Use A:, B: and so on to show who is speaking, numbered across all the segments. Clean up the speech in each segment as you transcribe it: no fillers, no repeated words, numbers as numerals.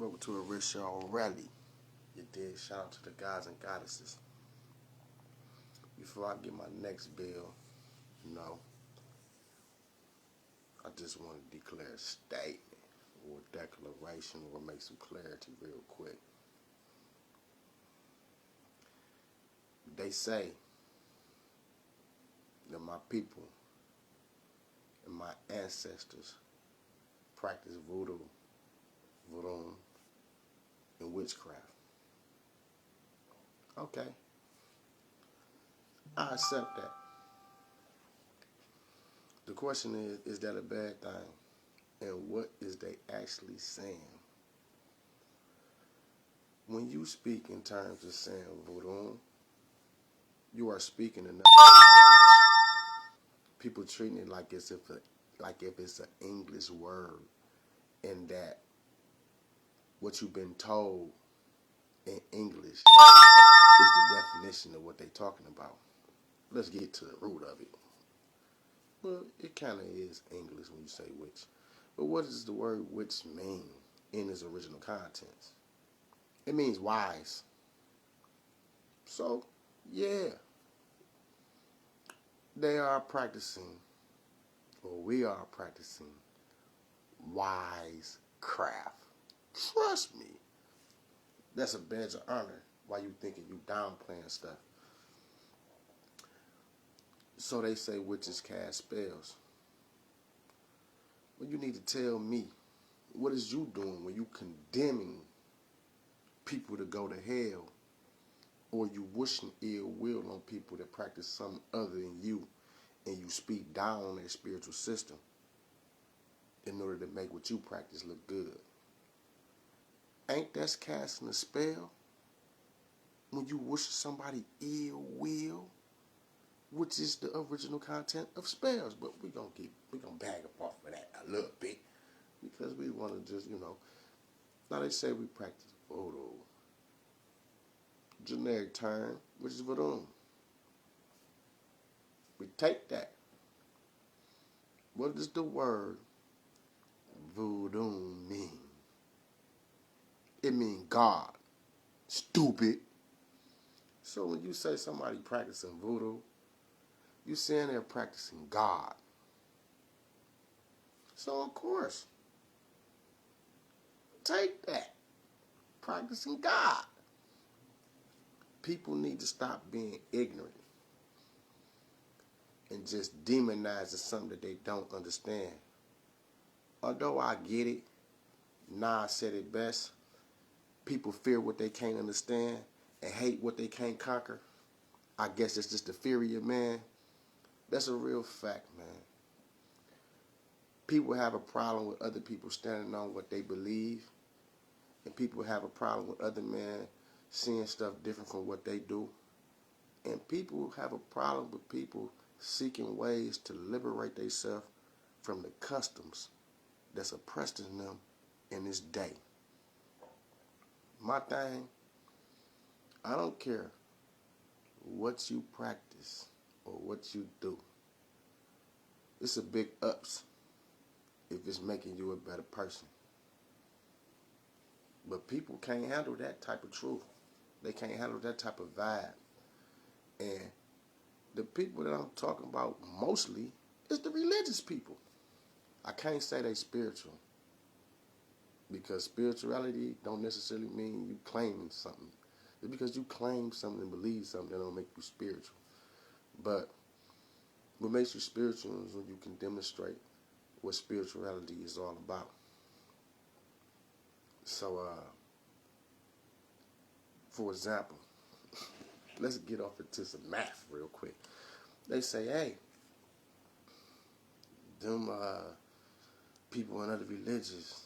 A: Welcome to a rich show already. You did. Shout out to the gods and goddesses. Before I get my next bill, you know, I just want to declare a statement or a declaration or make some clarity real quick. They say that my people and my ancestors practice voodoo, and witchcraft. Okay, I accept that. The question is that a bad thing? And what is they actually saying? When you speak in terms of saying voodoo, you are speaking another language. People treating it like if it's an English word, and that what you've been told in English is the definition of what they're talking about. Let's get to the root of it. Well, it kind of is English when you say witch. But what does the word witch mean in its original contents? It means wise. So, yeah, they are practicing, or we are practicing, wise craft. Trust me. That's a badge of honor while you thinking you downplaying stuff. So they say witches cast spells. Well, you need to tell me, what is you doing when you condemning people to go to hell, or you wishing ill will on people that practice something other than you, and you speak down on their spiritual system in order to make what you practice look good? Ain't that casting a spell? When you wish somebody ill will, which is the original content of spells. But we're gonna bag up off of that a little bit, because we want to just, now they say we practice voodoo. Generic term, which is voodoo. We take that. What does the word voodoo mean? It means God. Stupid. So when you say somebody practicing voodoo, you saying they're practicing God. So of course, take that. Practicing God. People need to stop being ignorant and just demonizing something that they don't understand. Although I get it, Nas said it best. People fear what they can't understand and hate what they can't conquer. I guess it's just the fury of man. That's a real fact, man. People have a problem with other people standing on what they believe, and people have a problem with other men seeing stuff different from what they do. And people have a problem with people seeking ways to liberate themselves from the customs that's oppressing them in this day. My thing, I don't care what you practice or what you do. It's a big ups if it's making you a better person. But people can't handle that type of truth. They can't handle that type of vibe. And the people that I'm talking about mostly is the religious people. I can't say they spiritual, because spirituality don't necessarily mean you claiming something. Just because you claim something and believe something, that don't make you spiritual. But what makes you spiritual is when you can demonstrate what spirituality is all about. So, for example, let's get off into some math real quick. They say, hey, them people in other religions,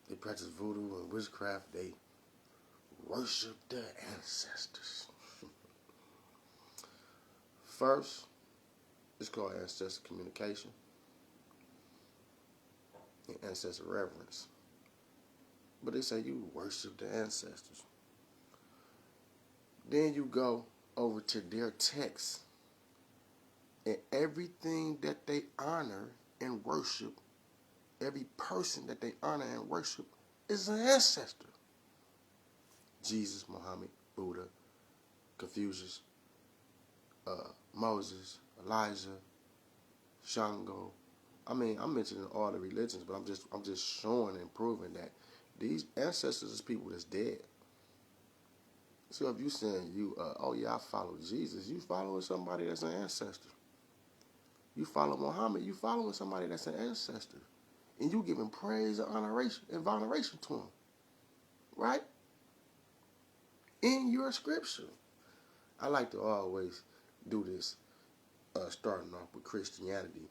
A: they practice voodoo and witchcraft. They worship their ancestors. First, it's called ancestor communication and ancestor reverence. But they say you worship the ancestors. Then you go over to their text, and everything that they honor and worship, every person that they honor and worship, is an ancestor. Jesus, Muhammad, Buddha, Confucius, Moses, Elijah, Shango. I mean, I'm mentioning all the religions, but I'm just showing and proving that these ancestors is people that's dead. So if you saying oh yeah, I follow Jesus, you following somebody that's an ancestor. You follow Muhammad, you following somebody that's an ancestor, and you giving praise and veneration to him, right? In your scripture. I like to always do this, starting off with Christianity,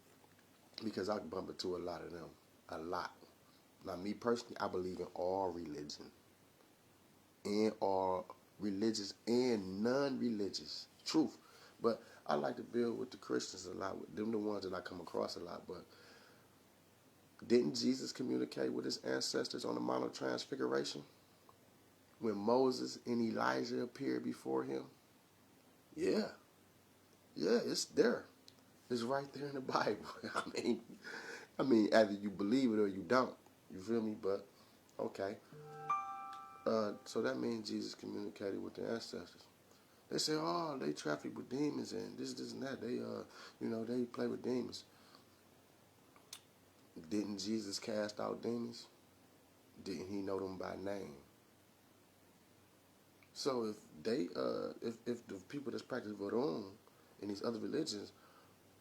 A: because I bump into a lot of them, a lot. Now, me personally, I believe in all religion, and all religious and non-religious truth. But I like to build with the Christians a lot. With them, the ones that I come across a lot. But didn't Jesus communicate with his ancestors on the Mount of Transfiguration when Moses and Elijah appeared before him? Yeah, yeah, it's there. It's right there in the Bible. I mean, either you believe it or you don't. You feel me? But okay. So that means Jesus communicated with the ancestors. They say, oh, they traffic with demons and this, and that. They, they play with demons. Didn't Jesus cast out demons? Didn't he know them by name? So if they, if the people that's practice voodoo in these other religions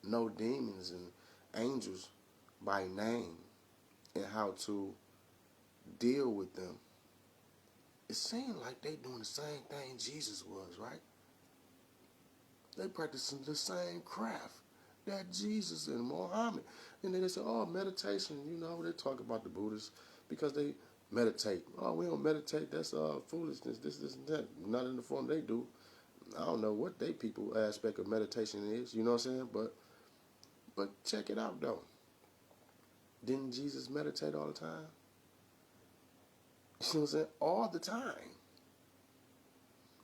A: know demons and angels by name and how to deal with them, it seems like they doing the same thing Jesus was, right? They practicing the same craft that Jesus and Muhammad. And then they say, oh, meditation, they talk about the Buddhists because they meditate. Oh, we don't meditate, that's foolishness, this, and that. Not in the form they do. I don't know what they people aspect of meditation is, you know what I'm saying? But check it out though. Didn't Jesus meditate all the time? You know what I'm saying? All the time.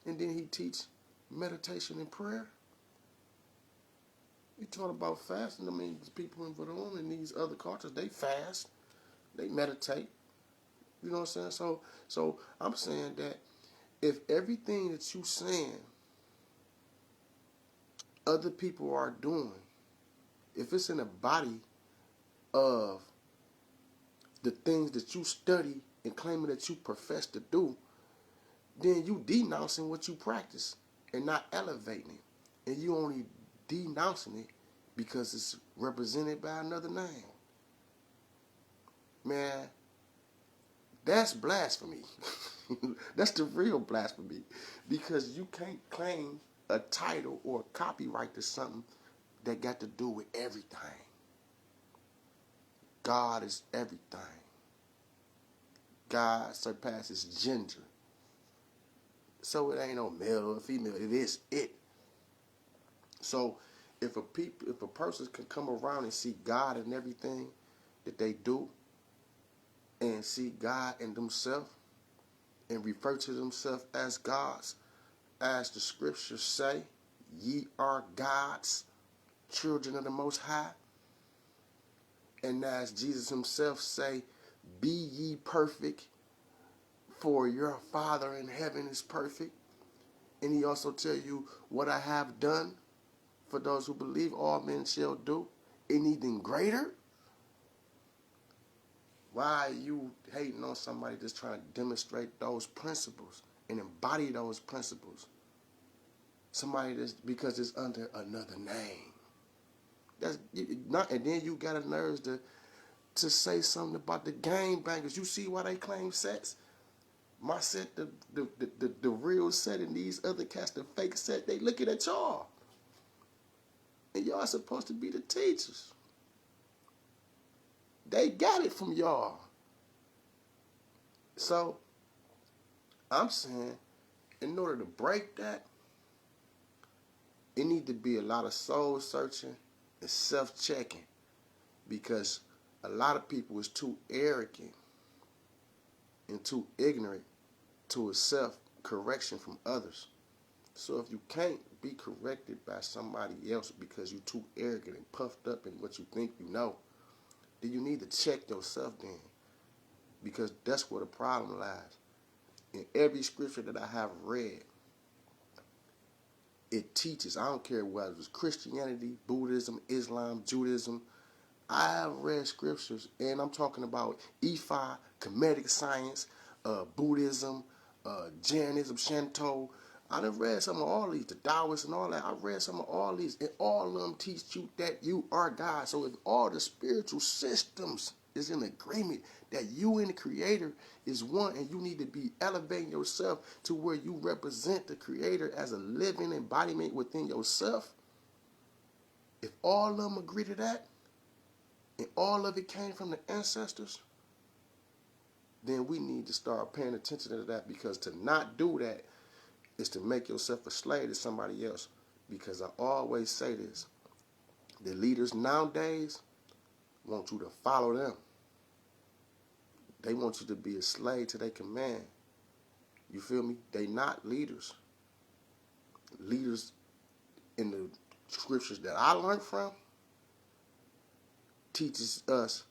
A: And then he teach meditation and prayer. You talk about fasting. I mean, people in Voodoo and these other cultures, they fast, they meditate. You know what I'm saying? So I'm saying that if everything that you saying other people are doing, if it's in the body of the things that you study and claiming that you profess to do, then you denouncing what you practice and not elevating it. And you only denouncing it because it's represented by another name. Man, that's blasphemy. That's the real blasphemy. Because you can't claim a title or a copyright to something that got to do with everything. God is everything. God surpasses gender. So it ain't no male or female. It is it. So if a person can come around and see God in everything that they do, and see God in themselves, and refer to themselves as gods, as the scriptures say, ye are gods, children of the Most High. And as Jesus himself say, be ye perfect, for your Father in heaven is perfect. And he also tell you, what I have done for those who believe, all men shall do, anything greater. Why are you hating on somebody that's trying to demonstrate those principles and embody those principles? Somebody that's, because it's under another name. That's not, and then you got a nerve to say something about the game bangers. You see why they claim sets? My set, the real set, and these other cats, the fake set, they looking at y'all. And y'all supposed to be the teachers. They got it from y'all. So, I'm saying, in order to break that, it need to be a lot of soul searching and self-checking. Because a lot of people is too arrogant and too ignorant to accept correction from others. So if you can't be corrected by somebody else because you're too arrogant and puffed up in what you think you know, then you need to check yourself then. because that's where the problem lies. In every scripture that I have read, it teaches, I don't care whether it's Christianity, Buddhism, Islam, Judaism, I have read scriptures, and I'm talking about Ifa, Kemetic science, Buddhism, Jainism, Shinto. I done read some of all these, the Taoists and all that. I read some of all these, and all of them teach you that you are God. So if all the spiritual systems is in agreement that you and the Creator is one, and you need to be elevating yourself to where you represent the Creator as a living embodiment within yourself, if all of them agree to that, and all of it came from the ancestors, then we need to start paying attention to that, because to not do that is to make yourself a slave to somebody else. Because I always say this, the leaders nowadays want you to follow them. They want you to be a slave to their command. You feel me? They not leaders. Leaders in the scriptures that I learned from teaches us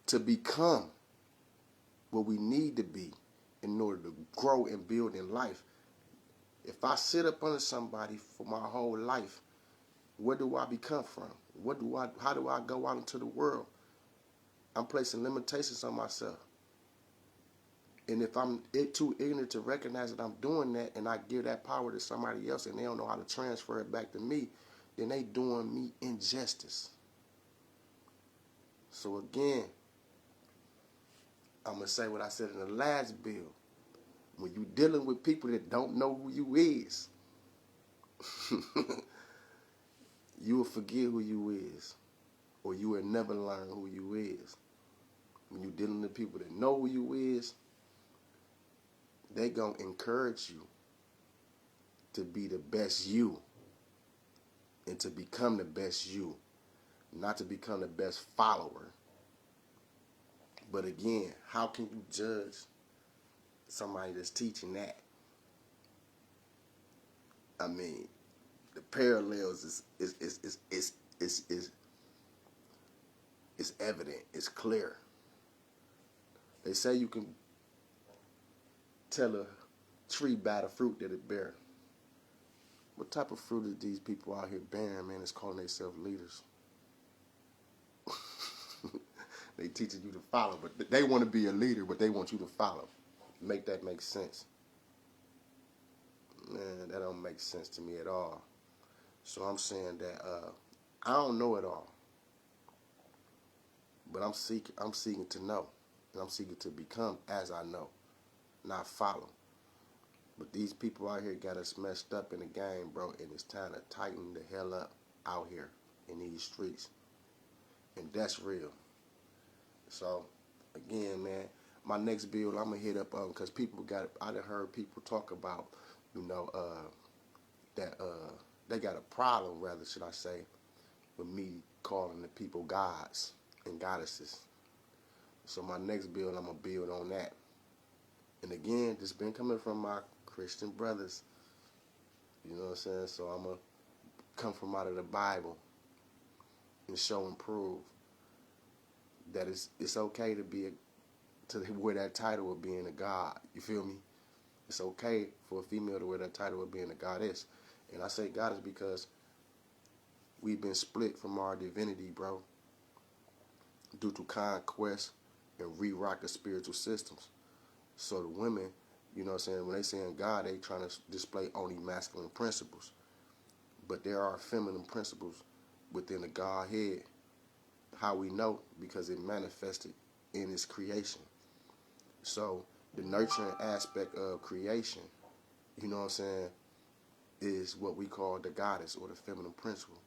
A: to become what we need to be in order to grow and build in life. If I sit up under somebody for my whole life, where do I become from? How do I go out into the world? I'm placing limitations on myself. And if I'm too ignorant to recognize that I'm doing that, and I give that power to somebody else and they don't know how to transfer it back to me, then they doing me injustice. So again, I'm going to say what I said in the last bill. When you dealing with people that don't know who you is, you will forget who you is, or you will never learn who you is. When you dealing with people that know who you is, they going to encourage you to be the best you and to become the best you, not to become the best follower. But again, how can you judge somebody that's teaching that? I mean, the parallels is evident. It's clear. They say you can tell a tree by the fruit that it bears. What type of fruit is these people out here bearing, man, that's calling themselves leaders? They teaching you to follow, but they want to be a leader, but they want you to follow. Make that make sense? Man, that don't make sense to me at all. So I'm saying that I don't know it all, but I'm seeking to know, and I'm seeking to become as I know, not follow. But these people out here got us messed up in the game, bro, and it's time to tighten the hell up out here in these streets, and that's real. So again, man, my next bill I'm gonna hit up on, because I done heard people talk about, you know, that they got a problem, rather should I say, with me calling the people gods and goddesses. So my next bill, I'm gonna build on that. And again, this been coming from my Christian brothers. You know what I'm saying? So I'm gonna come from out of the Bible and show and prove that it's okay to wear that title of being a god. You feel me? It's okay for a female to wear that title of being a goddess. And I say goddess because we've been split from our divinity, bro, due to conquest and re-rock the spiritual systems. So the women, you know what I'm saying, when they saying God, they trying to display only masculine principles. But there are feminine principles within the Godhead. How we know? Because it manifested in its creation. So the nurturing aspect of creation, you know what I'm saying, is what we call the goddess or the feminine principle.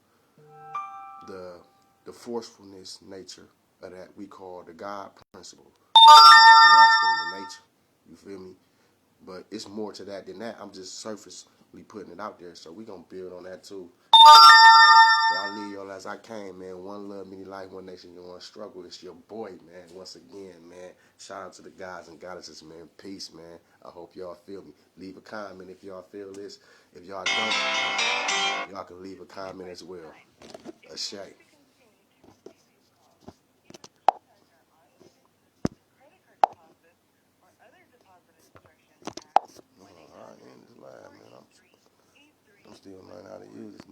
A: The forcefulness nature of that we call the God principle. Masculine nature. You feel me? But it's more to that than that. I'm just surfacely putting it out there. So we gonna build on that too. But I'll leave y'all as I came, man. One love, many life, one nation, one struggle. It's your boy, man. Once again, man. Shout out to the guys and goddesses, man. Peace, man. I hope y'all feel me. Leave a comment if y'all feel this. If y'all don't, y'all can leave a comment as well. A shame. live, man. I'm still learning how to use this.